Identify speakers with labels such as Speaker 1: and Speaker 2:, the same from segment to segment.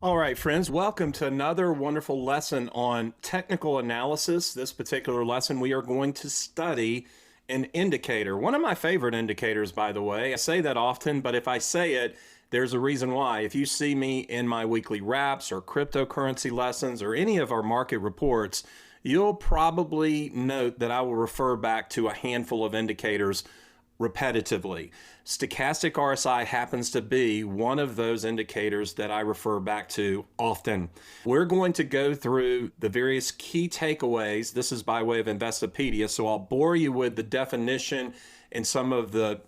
Speaker 1: All right, friends, welcome to another wonderful lesson on technical analysis. This particular lesson, we are going to study an indicator. One of my favorite indicators, by the way. I say that often, but if I say it, there's a reason why. If you see me in my weekly wraps or cryptocurrency lessons or any of our market reports, you'll probably note that I will refer back to a handful of indicators repetitively. Stochastic RSI happens to be one of those indicators that I refer back to often. We're going to go through the various key takeaways. This is by way of Investopedia, so I'll bore you with the definition and some of the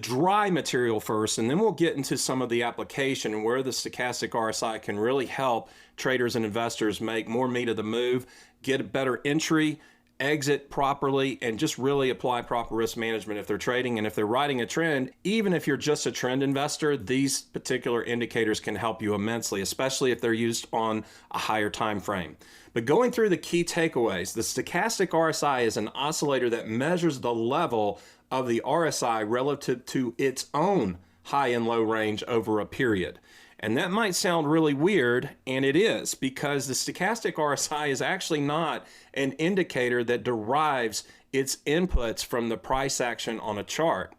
Speaker 1: dry material first, and then we'll get into some of the application and where the stochastic RSI can really help traders and investors make more meat of the move, get a better entry, exit properly, and just really apply proper risk management if they're trading. And if they're riding a trend, even if you're just a trend investor, these particular indicators can help you immensely, especially if they're used on a higher time frame. But going through the key takeaways, the stochastic RSI is an oscillator that measures the level of the RSI relative to its own high and low range over a period. And that might sound really weird, and it is, because the stochastic RSI is actually not an indicator that derives its inputs from the price action on a chart.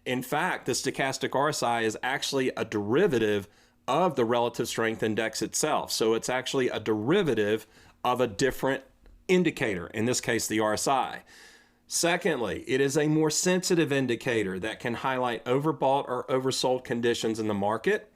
Speaker 1: In fact, the stochastic RSI is actually a derivative of the relative strength index itself. So it's actually a derivative of a different indicator, in this case, the RSI. Secondly, it is a more sensitive indicator that can highlight overbought or oversold conditions in the market.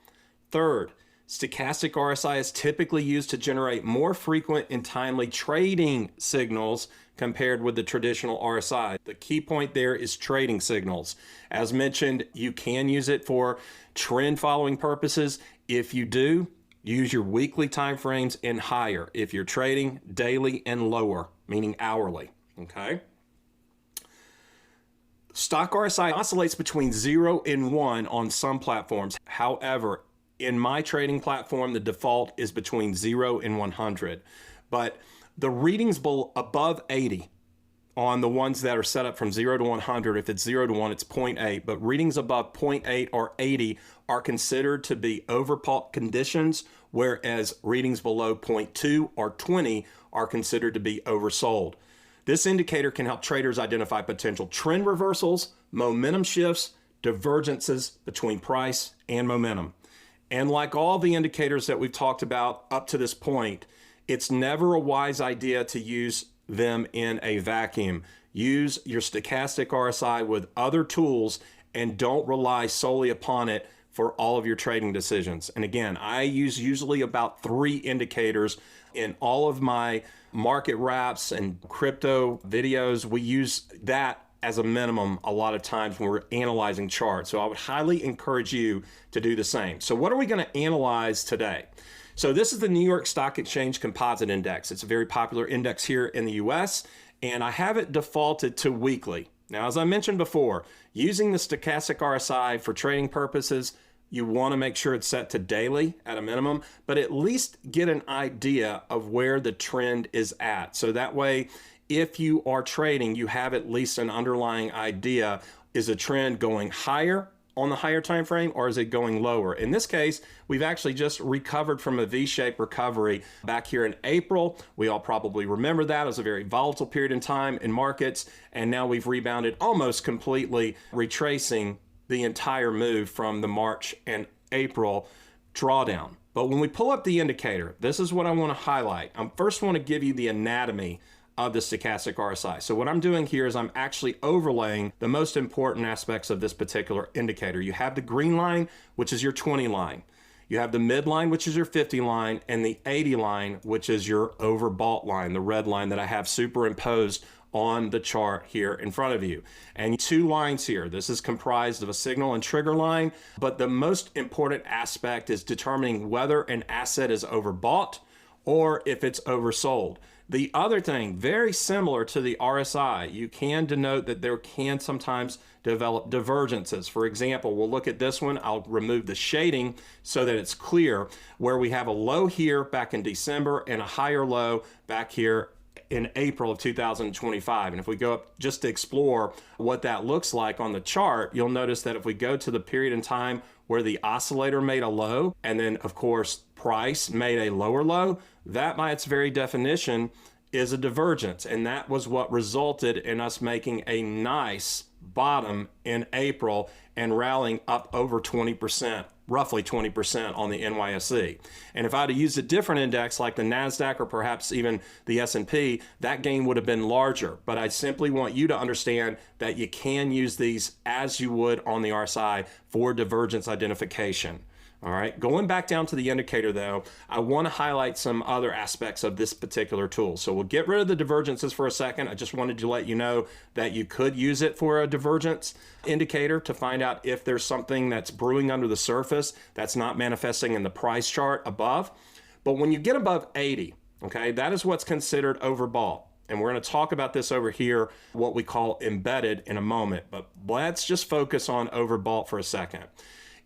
Speaker 1: Third, stochastic RSI is typically used to generate more frequent and timely trading signals compared with the traditional RSI. The key point there is trading signals. As mentioned, you can use it for trend following purposes. If you do, use your weekly time frames and higher. If you're trading daily and lower, meaning hourly, okay? Stock RSI oscillates between 0 and 1 on some platforms. However, in my trading platform, the default is between 0 and 100. But the readings above 80 on the ones that are set up from 0 to 100, if it's 0 to 1, it's 0.8. But readings above 0.8 or 80 are considered to be overbought conditions, whereas readings below 0.2 or 20 are considered to be oversold. This indicator can help traders identify potential trend reversals, momentum shifts, divergences between price and momentum. And like all the indicators that we've talked about up to this point, it's never a wise idea to use them in a vacuum. Use your stochastic RSI with other tools and don't rely solely upon it for all of your trading decisions. And again, I use usually about 3 indicators in all of my market wraps and crypto videos. We use that as a minimum a lot of times when we're analyzing charts. So I would highly encourage you to do the same. So what are we going to analyze today? So this is the New York Stock Exchange Composite Index. It's a very popular index here in the US, and I have it defaulted to weekly. Now, as I mentioned before, using the stochastic RSI for trading purposes, you want to make sure it's set to daily at a minimum, but at least get an idea of where the trend is at. So that way, if you are trading, you have at least an underlying idea. Is a trend going higher on the higher time frame, or is it going lower? In this case, we've actually just recovered from a V-shaped recovery back here in April. We all probably remember that. It was a very volatile period in time in markets, and now we've rebounded almost completely, retracing the entire move from the March and April drawdown. But when we pull up the indicator, this is what I want to highlight. I first want to give you the anatomy of the stochastic RSI. So what I'm doing here is I'm actually overlaying the most important aspects of this particular indicator. You have the green line, which is your 20 line. You have the midline, which is your 50 line, and the 80 line, which is your overbought line, the red line that I have superimposed on the chart here in front of you. And 2 lines here. This is comprised of a signal and trigger line, but the most important aspect is determining whether an asset is overbought or if it's oversold. The other thing, very similar to the RSI, you can denote that there can sometimes develop divergences. For example, we'll look at this one. I'll remove the shading so that it's clear, where we have a low here back in December and a higher low back here in April of 2025. And if we go up just to explore what that looks like on the chart, you'll notice that if we go to the period in time where the oscillator made a low, and then of course price made a lower low, that by its very definition is a divergence. And that was what resulted in us making a nice bottom in April and rallying up over 20%, roughly 20% on the NYSE. And if I'd have used a different index like the NASDAQ or perhaps even the S&P, that gain would have been larger. But I simply want you to understand that you can use these as you would on the RSI for divergence identification. All right, going back down to the indicator though, I want to highlight some other aspects of this particular tool. So we'll get rid of the divergences for a second. I just wanted to let you know that you could use it for a divergence indicator to find out if there's something that's brewing under the surface that's not manifesting in the price chart above. But when you get above 80, okay, that is what's considered overbought. And we're going to talk about this over here, what we call embedded, in a moment. But let's just focus on overbought for a second.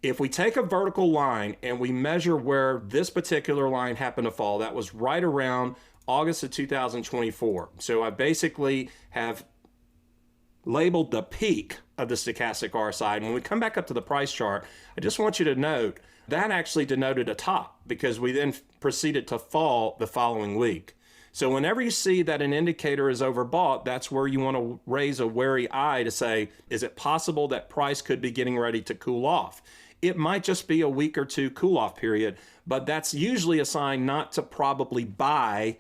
Speaker 1: If we take a vertical line and we measure where this particular line happened to fall, that was right around August of 2024. So I basically have labeled the peak of the stochastic RSI. And when we come back up to the price chart, I just want you to note that actually denoted a top because we then proceeded to fall the following week. So whenever you see that an indicator is overbought, that's where you want to raise a wary eye to say, is it possible that price could be getting ready to cool off? It might just be a week or two cool off period, but that's usually a sign not to probably buy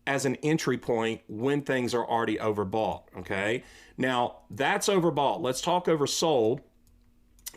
Speaker 1: as an entry point when things are already overbought, okay? Now, that's overbought. Let's talk oversold,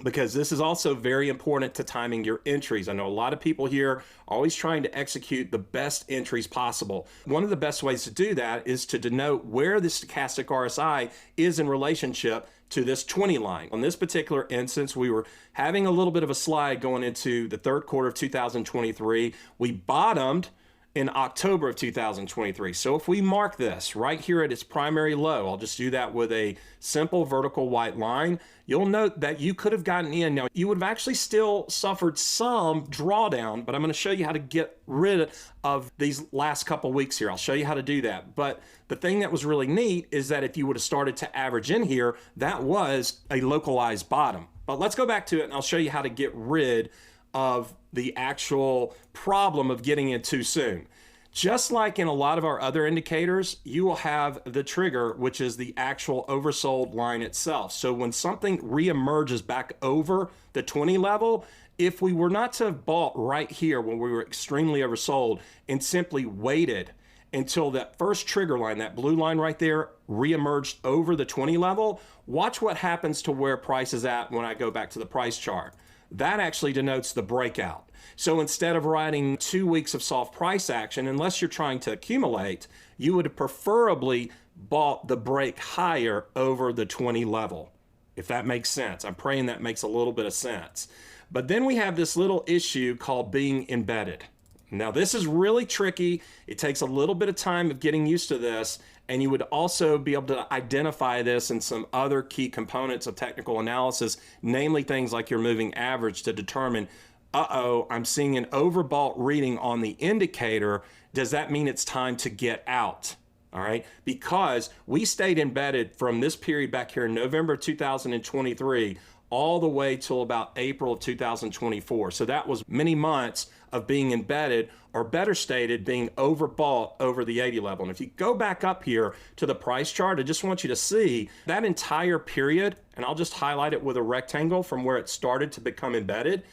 Speaker 1: because this is also very important to timing your entries. I know a lot of people here are always trying to execute the best entries possible. One of the best ways to do that is to denote where the stochastic RSI is in relationship to this 20 line. On this particular instance, we were having a little bit of a slide going into the third quarter of 2023. We bottomed in October of 2023. So if we mark this right here at its primary low, I'll just do that with a simple vertical white line, you'll note that you could have gotten in. Now, you would have actually still suffered some drawdown, but I'm going to show you how to get rid of these last couple weeks here. I'll show you how to do that. But the thing that was really neat is that if you would have started to average in here, that was a localized bottom. But let's go back to it and I'll show you how to get rid of the actual problem of getting in too soon. Just like in a lot of our other indicators, you will have the trigger, which is the actual oversold line itself. So when something reemerges back over the 20 level, if we were not to have bought right here when we were extremely oversold and simply waited until that first trigger line, that blue line right there, reemerged over the 20 level, watch what happens to where price is at when I go back to the price chart. That actually denotes the breakout. So instead of riding 2 weeks of soft price action, unless you're trying to accumulate, you would have preferably bought the break higher over the 20 level, if that makes sense. I'm praying that makes a little bit of sense. But then we have this little issue called being embedded. Now this is really tricky. It takes a little bit of time of getting used to this, and you would also be able to identify this in some other key components of technical analysis, namely things like your moving average, to determine, uh-oh, I'm seeing an overbought reading on the indicator. Does that mean it's time to get out? All right, because we stayed embedded from this period back here in November 2023 all the way till about April of 2024. So that was many months of being embedded, or better stated, being overbought over the 80 level. And if you go back up here to the price chart, I just want you to see that entire period, and I'll just highlight it with a rectangle from where it started to become embedded.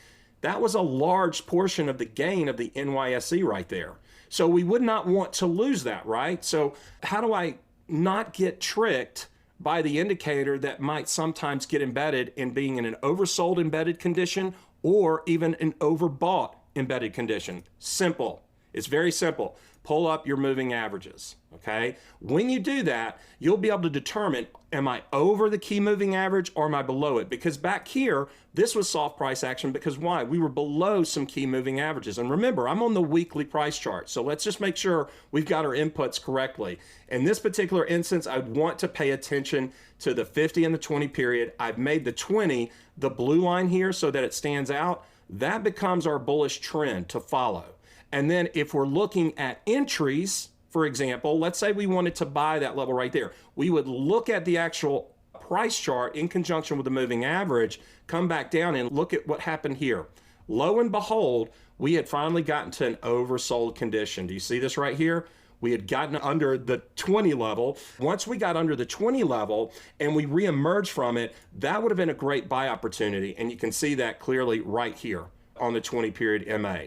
Speaker 1: That was a large portion of the gain of the NYSE right there. So we would not want to lose that, right? So how do I not get tricked by the indicator that might sometimes get embedded in being in an oversold embedded condition or even an overbought embedded condition? Simple. It's very simple. Pull up your moving averages, okay? When you do that, you'll be able to determine, am I over the key moving average or am I below it? Because back here, this was soft price action because why? We were below some key moving averages. And remember, I'm on the weekly price chart. So let's just make sure we've got our inputs correctly. In this particular instance, I'd want to pay attention to the 50 and the 20 period. I've made the 20 the blue line here so that it stands out. That becomes our bullish trend to follow. And then if we're looking at entries, for example, let's say we wanted to buy that level right there. We would look at the actual price chart in conjunction with the moving average come back down, and look at what happened here. Lo and behold, we had finally gotten to an oversold condition. Do you see this right here? We had gotten under the 20 level. Once we got under the 20 level and we reemerged from it, that would have been a great buy opportunity. And you can see that clearly right here on the 20 period MA.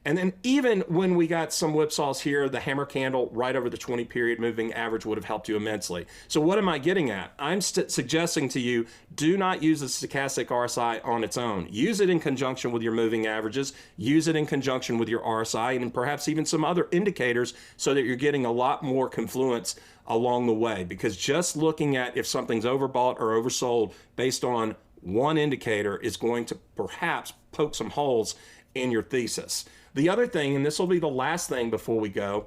Speaker 1: And then even when we got some whipsaws here, the hammer candle right over the 20 period moving average would have helped you immensely. So what am I getting at? I'm suggesting to you, do not use the stochastic RSI on its own. Use it in conjunction with your moving averages, use it in conjunction with your RSI, and perhaps even some other indicators so that you're getting a lot more confluence along the way. Because just looking at if something's overbought or oversold based on one indicator is going to perhaps poke some holes in your thesis. The other thing, and this will be the last thing before we go,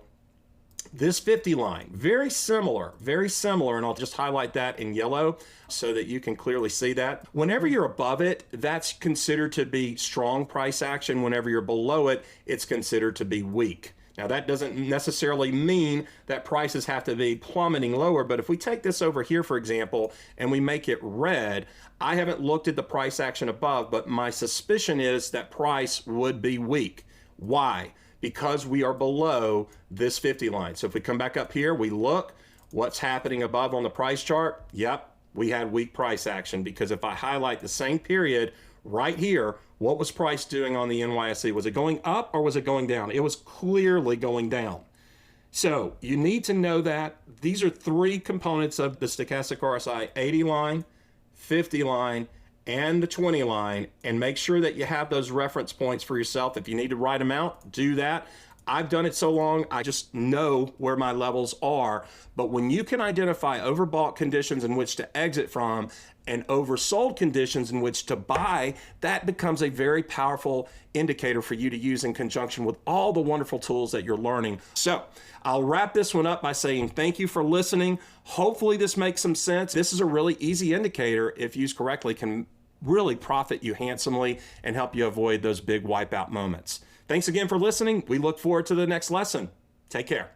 Speaker 1: this 50 line, very similar, and I'll just highlight that in yellow so that you can clearly see that. Whenever you're above it, that's considered to be strong price action. Whenever you're below it, it's considered to be weak. Now, that doesn't necessarily mean that prices have to be plummeting lower, but if we take this over here, for example, and we make it red, I haven't looked at the price action above, but my suspicion is that price would be weak. Why? Because we are below this 50 line. So if we come back up here, we look, what's happening above on the price chart? Yep, we had weak price action, because if I highlight the same period right here, what was price doing on the NYSE? Was it going up or was it going down? It was clearly going down. So you need to know that these are three components of the stochastic RSI: 80 line, 50 line, and the 20 line, and make sure that you have those reference points for yourself. If you need to write them out, do that. I've done it so long, I just know where my levels are. But when you can identify overbought conditions in which to exit from and oversold conditions in which to buy, that becomes a very powerful indicator for you to use in conjunction with all the wonderful tools that you're learning. So I'll wrap this one up by saying thank you for listening. Hopefully this makes some sense. This is a really easy indicator, if used correctly, can really profit you handsomely and help you avoid those big wipeout moments. Thanks again for listening. We look forward to the next lesson. Take care.